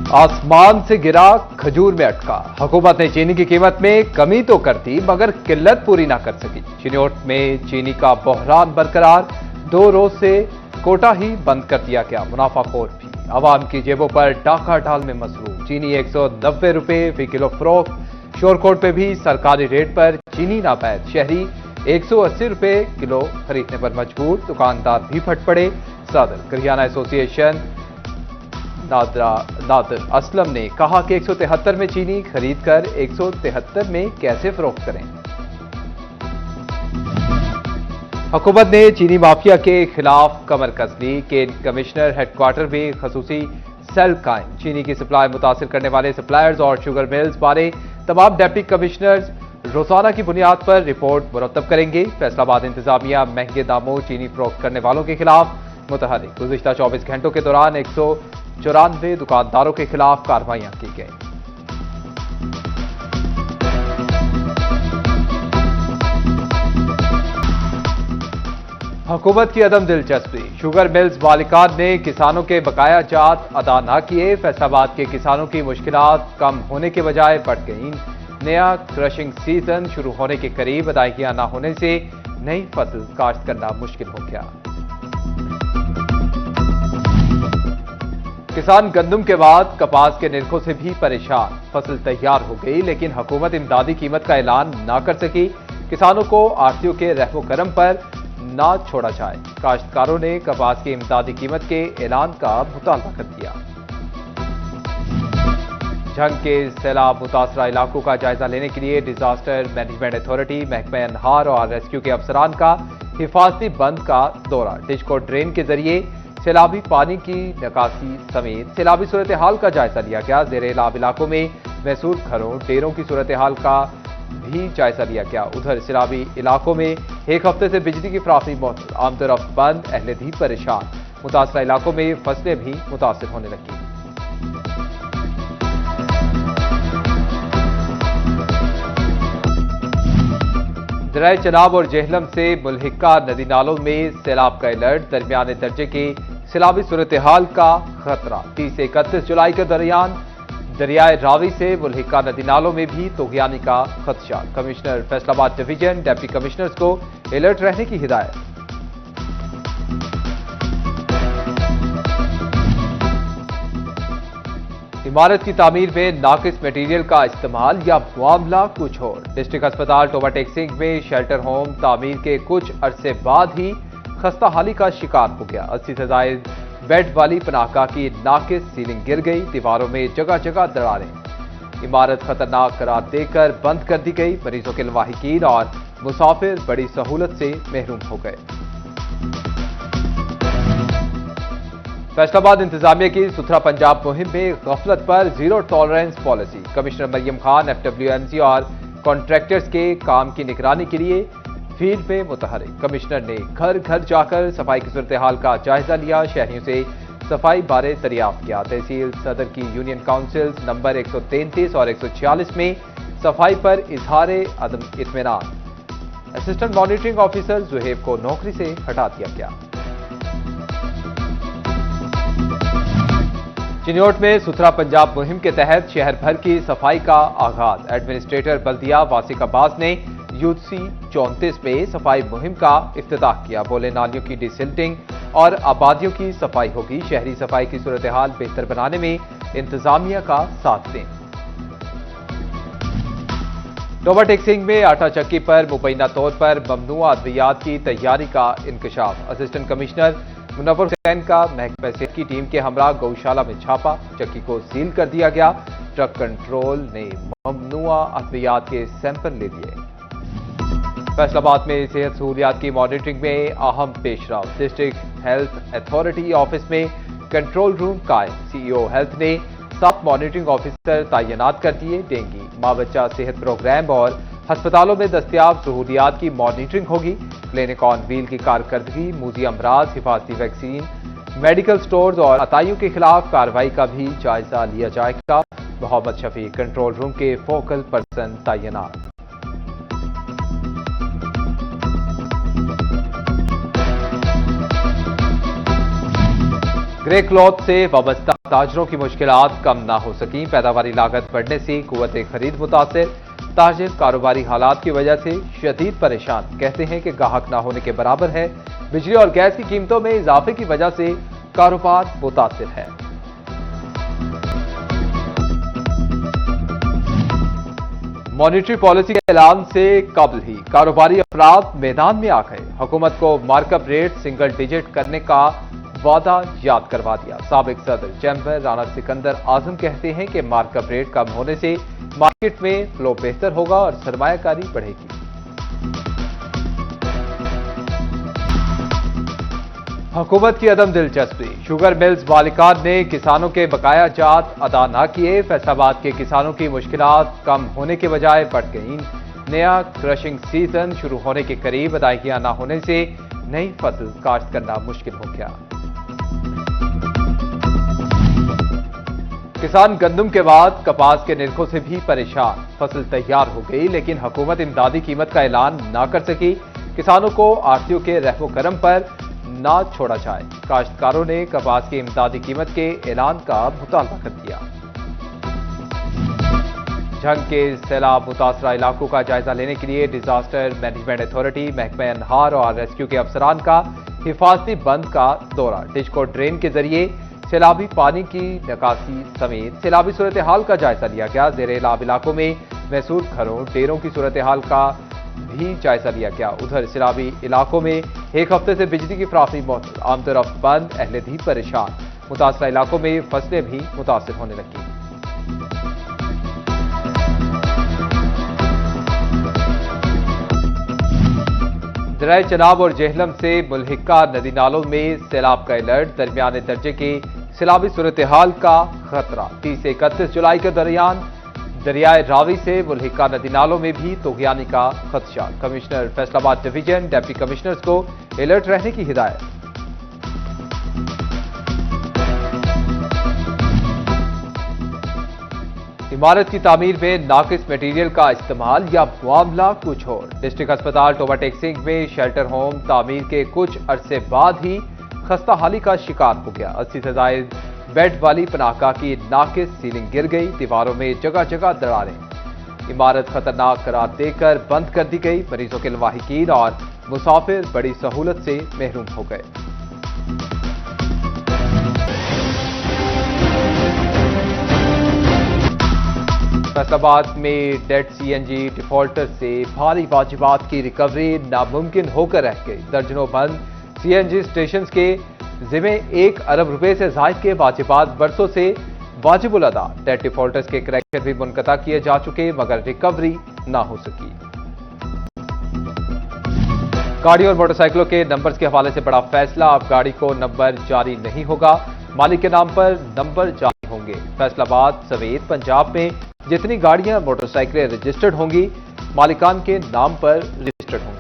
आसमान से गिरा खजूर में अटका। हुकूमत ने चीनी की कीमत में कमी तो कर दी मगर किल्लत पूरी ना कर सकी। चिन्योट में चीनी का बहरान बरकरार, 2 रोज से कोटा ही बंद कर दिया गया। मुनाफाखोर भी आवाम की जेबों पर डाका डाल में मसरूफ। चीनी 190 रुपए फी किलो फरोख्त। शोरकोट पे भी सरकारी रेट पर चीनी नापैद। शहरी 180 रुपए किलो खरीदने पर मजबूर। दुकानदार भी फट पड़े। सदर करियाना एसोसिएशन नादिर असलम ने कहा कि 173 में चीनी खरीदकर 173 में कैसे फरोख्त करें। हुकूमत ने चीनी माफिया के खिलाफ कमर कस ली। केन कमिश्नर हेडक्वार्टर में खसूसी सेल कायम। चीनी की सप्लाई मुतासिर करने वाले सप्लायर्स और शुगर मिल्स बारे तमाम डिप्टी कमिश्नर्स रोजाना की बुनियाद पर रिपोर्ट मुरतब करेंगे। फैसलाबाद इंतजामिया महंगे दामों चीनी फरोख्त करने वालों के खिलाफ मुतहरिक। गुज़िश्ता 24 घंटों के दौरान 194 दुकानदारों के खिलाफ कार्रवाइयां की गई। हुकूमत की अदम दिलचस्पी। शुगर मिल्स मालिकान ने किसानों के बकाया जात अदा न किए। फैसलाबाद के किसानों की मुश्किलात कम होने के बजाय बढ़ गई। नया क्रशिंग सीजन शुरू होने के करीब अदायगियां न होने से नई फसल काश्त करना मुश्किल हो गया। किसान गंदम के बाद कपास के निर्खों से भी परेशान। फसल तैयार हो गई लेकिन हुकूमत इमदादी कीमत का ऐलान ना कर सकी। किसानों को आढ़तियों के रहमो करम पर ना छोड़ा जाए। काश्तकारों ने कपास की इमदादी कीमत के ऐलान का मुतालबा कर दिया। जंग के सैलाब मुतासरा इलाकों का जायजा लेने के लिए डिजास्टर मैनेजमेंट अथॉरिटी, महकमा अनहार और रेस्क्यू के अफसरान का हिफाजती बंद का दौरा। डिस्को ड्रेन के जरिए सैलाबी पानी की निकासी समेत सैलाबी सूरत हाल का जायजा लिया गया। ज़ेर-ए-लाब इलाकों में महसूर घरों डेरों की सूरत हाल का भी जायजा लिया गया। उधर सैलाबी इलाकों में एक हफ्ते से बिजली की फराहमी आमदोरफ्त बंद, अहले भी परेशान। मुतासरा इलाकों में फसलें भी मुतासर होने लगी। दरियाए चनाब और जेहलम से मुल्हिका नदी नालों में सैलाब का अलर्ट। दरमियाने दर्जे की सैलाबी सूरत हाल का खतरा। 30 से 31 जुलाई के दरमियान दरियाए रावी से मुल्हिका नदी नालों में भी तूगियानी का खदशा। Commissioner Faisalabad division deputy commissioners को अलर्ट रहने की हिदायत। इमारत की तामीर में नाकिस मटीरियल का इस्तेमाल या मामला कुछ और। डिस्ट्रिक्ट अस्पताल टोबा टेक्सिंग में शेल्टर होम तामीर के कुछ अरसे बाद ही खस्ता हाली का शिकार हो गया। 80 से जायद बेड वाली पनाहगाह की नाकिस सीलिंग गिर गई। दीवारों में जगह जगह दरारें। इमारत खतरनाक करार देकर बंद कर दी गई। मरीजों के लवाहिकीन और मुसाफिर बड़ी सहूलत से महरूम हो गए। फैसलाबाद इंतजामिया की सुथरा पंजाब मुहिम में गफलत पर zero tolerance policy. Commissioner Mariam Khan FWMC और कॉन्ट्रैक्टर्स के काम की निगरानी के लिए फील्ड में मुतहरिक। कमिश्नर ने घर घर जाकर सफाई की सूरत हाल का जायजा लिया। शहरियों से सफाई बारे दरियाफ्त किया। तहसील सदर की यूनियन काउंसिल नंबर 133 और 146 में सफाई पर इजहार अदम इत्मीनान। असिस्टेंट मॉनिटरिंग ऑफिसर जुहेब को नौकरी से हटा दिया गया। चिन्योट में सुथरा पंजाब मुहिम के तहत शहर भर की सफाई का आगाज। एडमिनिस्ट्रेटर बल्दिया वासिक अब्बास ने UC 34 में सफाई मुहिम का इफ्तिताह किया। बोले नालियों की डिसिल्टिंग और आबादियों की सफाई होगी। शहरी सफाई की सूरत हाल बेहतर बनाने में इंतजामिया का साथ दें। टोबा टेक्सिंग में आटा चक्की पर मुबैना तौर पर ममनुआ अद्वियात की तैयारी का इंकशाफ। असिस्टेंट कमिश्नर मुनव्वर हुसैन का महकमा सेहत की टीम के हमरा गौशाला में छापा। चक्की को सील कर दिया गया। ट्रक कंट्रोल ने ममनुआ अद्वियात के सैंपल ले लिए। फैसलाबाद में सेहत सहूलियात की मॉनिटरिंग में अहम पेशरफ। डिस्ट्रिक्ट हेल्थ अथॉरिटी ऑफिस में कंट्रोल रूम कायम। CEO हेल्थ ने 7 मॉनिटरिंग ऑफिसर तैनात कर दिए। डेंगू माँ बच्चा सेहत प्रोग्राम और अस्पतालों में दस्तियाब सहूलियात की मॉनिटरिंग होगी। क्लिनिक ऑन व्हील की कारकर्दगी, मूजी अमराज, हिफाजती वैक्सीन, मेडिकल स्टोर्स और अताइयों के खिलाफ कार्रवाई का भी जायजा लिया जाएगा। मोहम्मद शफी कंट्रोल रूम के फोकल पर्सन तैनात। ग्रे क्लॉथ से वाबस्ता ताजरों की मुश्किलात कम ना हो सकी। पैदावारी लागत बढ़ने से कुव्वत खरीद मुतासिर। ताजिर कारोबारी हालात की वजह से शदीद परेशान। कहते हैं कि गाहक ना होने के बराबर है। बिजली और गैस की कीमतों में इजाफे की वजह से कारोबार मुतासिर है। मॉनेटरी पॉलिसी के ऐलान से कबल ही कारोबारी अफराद मैदान में आ गए। हुकूमत को मार्कअप रेट सिंगल डिजिट करने का वादा याद करवा दिया। साबिक सदर चैंबर राना सिकंदर आजम कहते हैं कि मार्कअप रेट कम होने से मार्केट में फ्लो बेहतर होगा और सरमायाकारी बढ़ेगी। हुकूमत की अदम दिलचस्पी। शुगर मिल्स मालिकान ने किसानों के बकाया जात अदा न किए। फैसलाबाद के किसानों की मुश्किलात कम होने के बजाय बढ़ गईं। नया क्रशिंग सीजन शुरू होने के करीब अदायगियां न होने से नई फसल काश्त करना मुश्किल हो गया। किसान गंदम के बाद कपास के निर्खों से भी परेशान। फसल तैयार हो गई लेकिन हुकूमत इमदादी कीमत का ऐलान ना कर सकी। किसानों को आढ़तियों के रहमो करम पर ना छोड़ा जाए। काश्तकारों ने कपास की इमदादी कीमत के ऐलान का मुतालबा कर दिया। झंग के सैलाब मुतासरा इलाकों का जायजा लेने के लिए डिजास्टर मैनेजमेंट अथॉरिटी, महकमा अनहार और रेस्क्यू के अफसरान का हिफाजती बंद का दौरा। डिस्को ड्रेन के जरिए सैलाबी पानी की निकासी समेत सैलाबी सूरत हाल का जायजा लिया गया। ज़ेर-ए-लाब इलाकों में महसूर घरों डेरों की सूरत हाल का भी जायजा लिया गया। उधर सैलाबी इलाकों में एक हफ्ते से बिजली की फराहमी मौजूद, आमदोरफ्त बंद, अहले भी परेशान। मुतासरा इलाकों में फसलें भी मुतासिर होने लगी। दरियाए चनाब और जेहलम से मुल्हिका नदी नालों में सैलाब का अलर्ट। दरमियाने दर्जे की सैलाबी सूरत हाल का खतरा। 30 से 31 जुलाई के दरमियान दरियाए रावी से मुल्हिका नदी नालों में भी तूगियानी का खदशा। Commissioner Faisalabad division deputy commissioners को अलर्ट रहने की हिदायत। इमारत की तामीर में नाकिस मटेरियल का इस्तेमाल या मामला कुछ और। डिस्ट्रिक्ट अस्पताल टोबा टेक्सिंग में शेल्टर होम तामीर के कुछ अरसे बाद ही खस्ता हाली का शिकार हो गया। 80 से जायद बेड वाली पनाहगाह की नाकिस सीलिंग गिर गई। दीवारों में जगह जगह दरारें। इमारत खतरनाक करार देकर बंद कर दी गई। मरीजों के लवाहिकीन और मुसाफिर बड़ी सहूलत से महरूम हो गए। फैसलाबाद में डेड सीएनजी डिफॉल्टर से भारी वाजिबात की रिकवरी नामुमकिन होकर रह गई। दर्जनों बंद सीएनजी स्टेशन के जिम्मे 1 अरब रुपए से जायद के वाजिबात बरसों से वाजिबुल अदा। डेट डिफॉल्टर्स के क्रैकर भी मुनक़ता किए जा चुके मगर रिकवरी ना हो सकी। गाड़ी और मोटरसाइकिलों के नंबर्स के हवाले से बड़ा फैसला। अब गाड़ी को नंबर जारी नहीं होगा, मालिक के नाम पर नंबर जारी होंगे। फैसलाबाद समेत पंजाब में जितनी गाड़ियां मोटरसाइकिलें रजिस्टर्ड होंगी मालिकान के नाम पर रजिस्टर्ड होंगी।